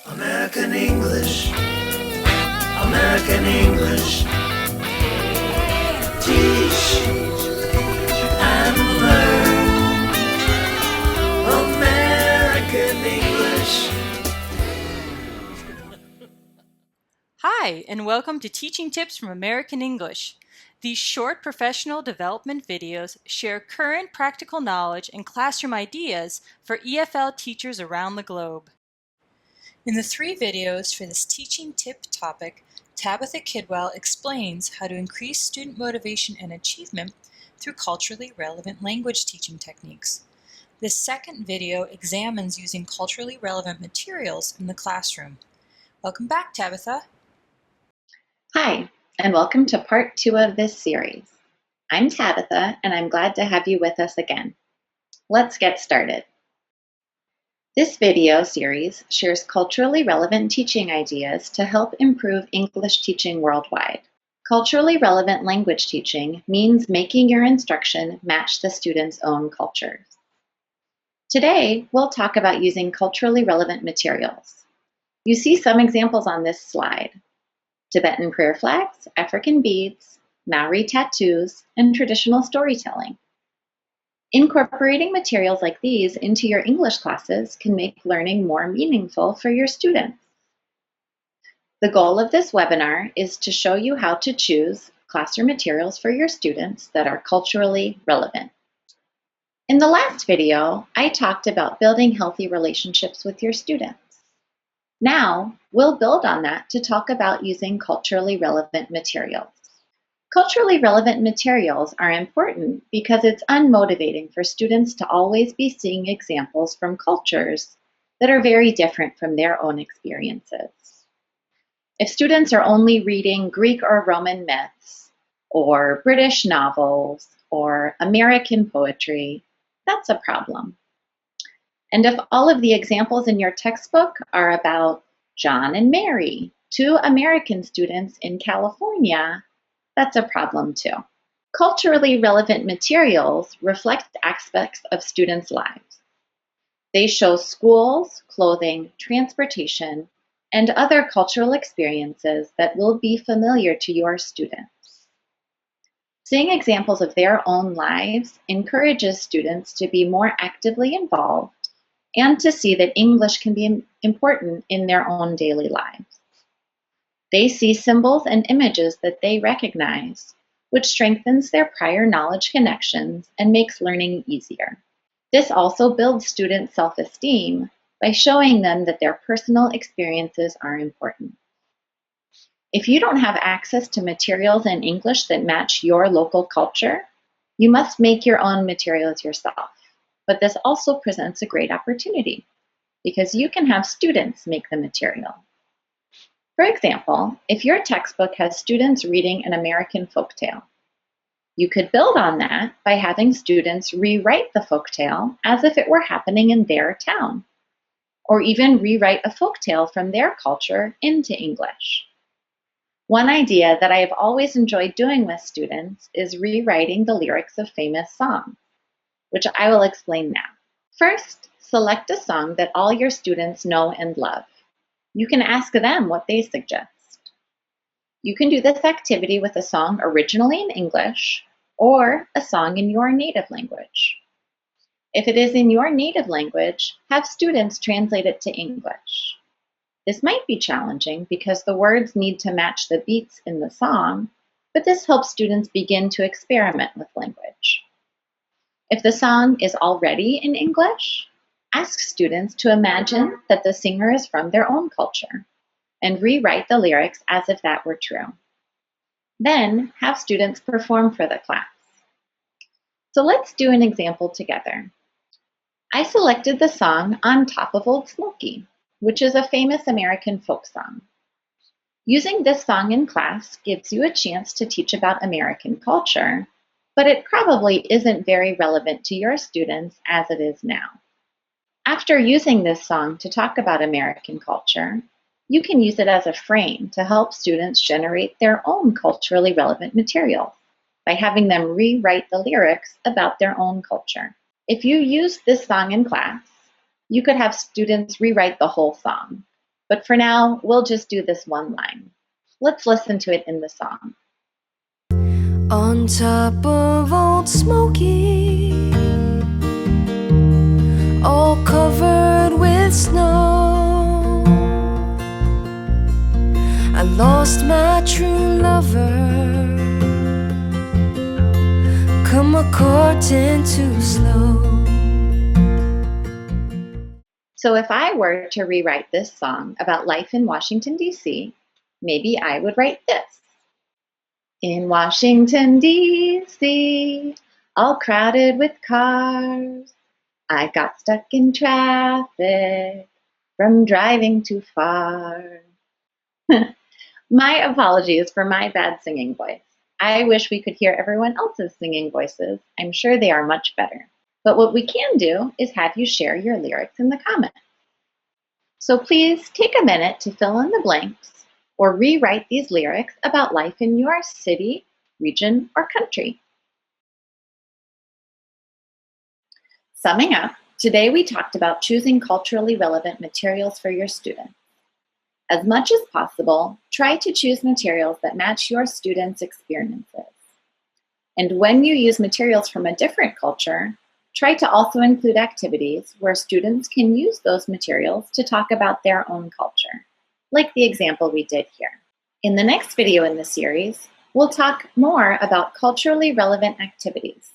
American English, American English. Teach and learn American English. Hi, and welcome to Teaching Tips from American English. These short professional development videos share current practical knowledge and classroom ideas for EFL teachers around the globe. In the 3 videos for this teaching tip topic, Tabitha Kidwell explains how to increase student motivation and achievement through culturally relevant language teaching techniques. This second video examines using culturally relevant materials in the classroom. Welcome back, Tabitha. Hi, and welcome to part 2 of this series. I'm Tabitha, and I'm glad to have you with us again. Let's get started. This video series shares culturally relevant teaching ideas to help improve English teaching worldwide. Culturally relevant language teaching means making your instruction match the students' own cultures. Today, we'll talk about using culturally relevant materials. You see some examples on this slide: Tibetan prayer flags, African beads, Maori tattoos, and traditional storytelling. Incorporating materials like these into your English classes can make learning more meaningful for your students. The goal of this webinar is to show you how to choose classroom materials for your students that are culturally relevant. In the last video, I talked about building healthy relationships with your students. Now, we'll build on that to talk about using culturally relevant materials. Culturally relevant materials are important because it's unmotivating for students to always be seeing examples from cultures that are very different from their own experiences. If students are only reading Greek or Roman myths, or British novels, or American poetry, that's a problem. And if all of the examples in your textbook are about John and Mary, 2 American students in California, that's a problem too. Culturally relevant materials reflect aspects of students' lives. They show schools, clothing, transportation, and other cultural experiences that will be familiar to your students. Seeing examples of their own lives encourages students to be more actively involved and to see that English can be important in their own daily lives. They see symbols and images that they recognize, which strengthens their prior knowledge connections and makes learning easier. This also builds student self-esteem by showing them that their personal experiences are important. If you don't have access to materials in English that match your local culture, you must make your own materials yourself. But this also presents a great opportunity because you can have students make the material. For example, if your textbook has students reading an American folktale, you could build on that by having students rewrite the folktale as if it were happening in their town, or even rewrite a folktale from their culture into English. One idea that I have always enjoyed doing with students is rewriting the lyrics of famous songs, which I will explain now. First, select a song that all your students know and love. You can ask them what they suggest. You can do this activity with a song originally in English or a song in your native language. If it is in your native language, have students translate it to English. This might be challenging because the words need to match the beats in the song, but this helps students begin to experiment with language. If the song is already in English, ask students to imagine that the singer is from their own culture and rewrite the lyrics as if that were true. Then have students perform for the class. So let's do an example together. I selected the song On Top of Old Smoky, which is a famous American folk song. Using this song in class gives you a chance to teach about American culture, but it probably isn't very relevant to your students as it is now. After using this song to talk about American culture, you can use it as a frame to help students generate their own culturally relevant material by having them rewrite the lyrics about their own culture. If you use this song in class, you could have students rewrite the whole song, But for now, we'll just do this one line. Let's listen to it in the song. On top of Old Smoky, all covered with snow, I lost my true lover, come a-courting too slow. So if I were to rewrite this song about life in Washington, D.C., maybe I would write this. In Washington, D.C., all crowded with cars, I got stuck in traffic from driving too far. My apologies for my bad singing voice. I wish we could hear everyone else's singing voices. I'm sure they are much better. But what we can do is have you share your lyrics in the comments. So please take a minute to fill in the blanks or rewrite these lyrics about life in your city, region, or country. Summing up, today we talked about choosing culturally relevant materials for your students. As much as possible, try to choose materials that match your students' experiences. And when you use materials from a different culture, try to also include activities where students can use those materials to talk about their own culture, like the example we did here. In the next video in the series, we'll talk more about culturally relevant activities.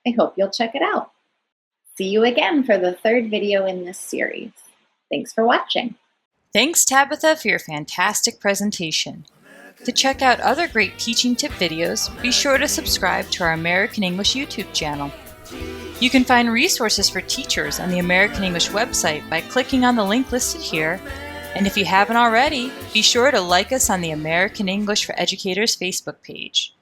I hope you'll check it out. See you again for the third video in this series. Thanks for watching. Thanks, Tabitha, for your fantastic presentation. To check out other great teaching tip videos, be sure to subscribe to our American English YouTube channel. You can find resources for teachers on the American English website by clicking on the link listed here. And if you haven't already, be sure to like us on the American English for Educators Facebook page.